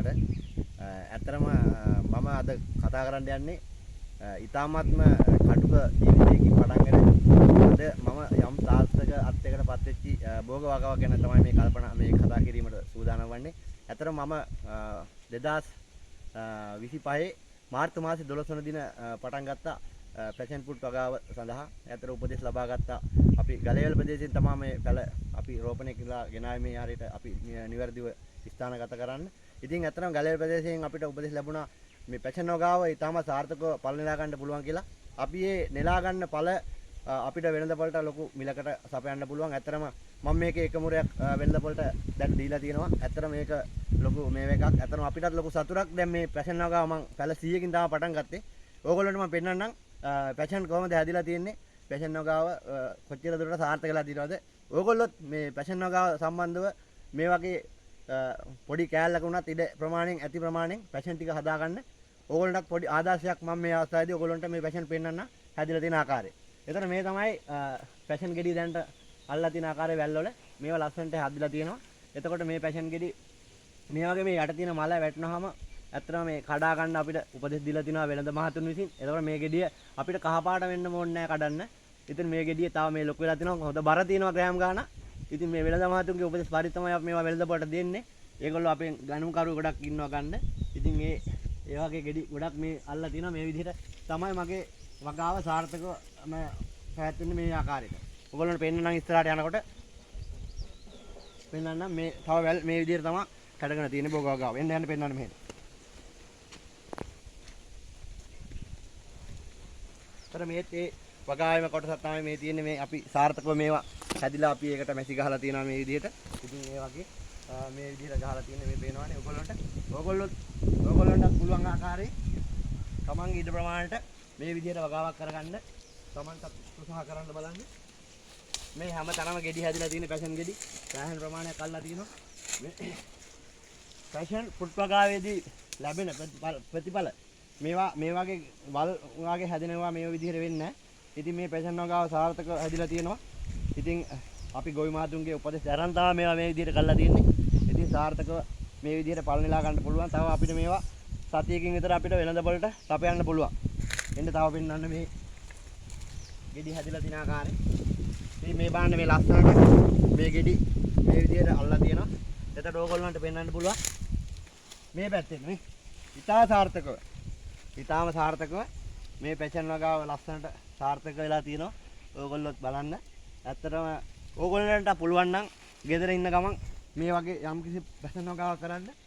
සාකච්ඡාවට. ඇත්තටම මම අද කතා කරන්න යන්නේ ඊ타මාත්ම කටුක ජීවිතයකින් පටන්ගෙන අද මම යම් තාර්ථක අත්යකටපත් වෙච්ච භෝග වගාවක් ගැන තමයි මේ කතා කිරීමට සූදානම් වන්නේ. ඇත්තටම මම 2025 මාර්තු මාසේ 12 වන දින පටන් ගත්තා පැෂන් ෆුඩ් වගාව සඳහා. ඇත්තට උපදෙස් ලබා ගත්තා. අපි ගලේවල ප්‍රදේශයෙන් තමයි මේ පැල අපි රෝපණය කළා ගෙනාවේ මේ හරියට අපි නිවැරදිව ස්ථානගත කරන්න. ඉතින් ඇත්තටම ගලේවල ප්‍රදේශයෙන් අපිට උපදෙස් ලැබුණා මේ පැෂන් වගාව ඊටම සාර්ථකව පළ නෙලා ගන්න පුළුවන් කියලා. අපි මේ නෙලා ගන්න පළ අපිට වෙළඳපොළට ලොකු මිලකට සපයන්න පුළුවන්. ඇත්තටම මම මේකේ එක මුරයක් වෙළඳපොළට දැන් දීලා තියෙනවා. ඇත්තටම මේක ලොකු මේව එකක්. ඇත්තටම අපිටත් ලොකු සතුටක් දැන් මේ පැෂන් වගාව මම පැල 100කින් තමයි පටන් ගත්තේ. ඕගොල්ලන්ට මම පෙන්නන්නම් පැෂන් කොහොමද හැදිලා තියෙන්නේ. පැෂන් වගාව කොච්චර දුරට සාර්ථක වෙලා තියෙනවද? ඕගොල්ලොත් මේ පැෂන් වගාව සම්බන්ධව මේ වගේ පොඩි කෑල්ලක වුණත් ඉඩ ප්‍රමාණයෙන් ඇති ප්‍රමාණයෙන් පැෂන් ටික හදාගන්න. ඕගොල්ලන්ට පොඩි ආදර්ශයක් මම මේ අවස්ථාවේදී ඕගොල්ලන්ට මේ පැෂන් පෙන්නන්න හැදිලා තියෙන ආකාරය. එතන මේ තමයි පැෂන් ගෙඩි දැන්ට අල්ලලා තියෙන ආකාරය වැල්වල මේවා ලස්සනට හැදිලා තියෙනවා. එතකොට මේ පැෂන් ගෙඩි මේ වගේ මේ යට තියෙන මල වැටෙනවම ඇත්තටම මේ කඩා ගන්න අපිට උපදෙස් දීලා තිනවා වෙළඳ මහතුන් විසින්. එතකොට මේ ගෙඩිය අපිට කහ පාට වෙන්න ඕනේ නැහැ කඩන්න. ඉතින් මේ ගෙඩිය තව මේ ලොකු වෙලා තිනවා. හොඳ බර තියෙනවා ග්‍රෑම් ගාන. ඉතින් මේ වෙළඳ මහතුන්ගේ උපදෙස් පරිදි තමයි අපි මේවා වෙළඳ පොළට දෙන්නේ. ඒගොල්ලෝ අපෙන් ගණුම්කරු ගොඩක් ඉන්නවා ගන්න. ඉතින් ඒ වගේ ගෙඩි ගොඩක් මේ අල්ලලා තිනවා. මේ විදිහට තමයි මගේ වගාව සාර්ථකව පැවැත්වෙන්නේ මේ ආකාරයට. ඔයගොල්ලන්ට පෙන්නනම් ඉස්සරහට යනකොට පෙන්නන්නම් මේ තව වැල් මේ විදිහට තමයි කඩගෙන තියෙන්නේ භෝග වගාව. එන්න යන්න පෙන්නන්න මෙහෙට. මේත් ඒ වගාවෙම කොටසක් තමයි මේ තියෙන්නේ. මේ අපි සාර්ථකව මේවා හැදිලා අපි ඒකට මැසි ගහලා තියෙනවා මේ විදිහට. ඉතින් ඒ වගේ මේ විදිහට ගහලා තියෙන්නේ මේ පේනවනේ ඔයගොල්ලන්ට පුළුවන් ආකාරයේ තමන්ගේ ඉඩ ප්‍රමාණයට මේ විදිහට වගාවක් කරගන්න තමන්ට උත්සාහ කරන්න බලන්න. මේ හැම තැනම ගෙඩි හැදිලා තියෙන පැෂන් ගෙඩි සෑහෙන ප්‍රමාණයක් අල්ලලා තියෙනවා. මේ පැෂන් ෆුඩ් වගාවේදී ලැබෙන ප්‍රතිඵල මේවා මේ වගේ වල් වගේ හැදෙනවා මේ විදිහට වෙන්නේ නැහැ. ඉතින් මේ පැෂන් වගාව සාර්ථකව හැදිලා තියෙනවා. ඉතින් අපි ගොවි මහතුන්ගේ උපදෙස් අරන් තමයි මේවා මේ විදිහට කරලා තියෙන්නේ. ඉතින් සාර්ථකව මේ විදිහට පළ නෙලා ගන්න පුළුවන්. තව අපිට මේවා සතියකින් විතර අපිට වෙළඳ පොළට සපයන්න පුළුවන්. එන්න තව පෙන්නන්න මේ ගෙඩි හැදිලා තියෙන ආකාරය. ඉතින් මේ බලන්න මේ ලස්සනට මේ ගෙඩි මේ විදිහට අල්ලලා තියෙනවා. එතකොට ඕගොල්ලන්ට පෙන්වන්න පුළුවන් මේ පැත්තෙන් නේ. ඉතාලම සාර්ථකව මේ පැෂන් වගාව ලස්සනට සාර්ථක වෙලා තියෙනවා. ඕගොල්ලොත් බලන්න. ඇත්තටම ඕගොල්ලන්ට පුළුවන් නම් ගෙදර ඉන්න ගමන් මේ වගේ යම්කිසි පැෂන් වගාවක් කරන්න.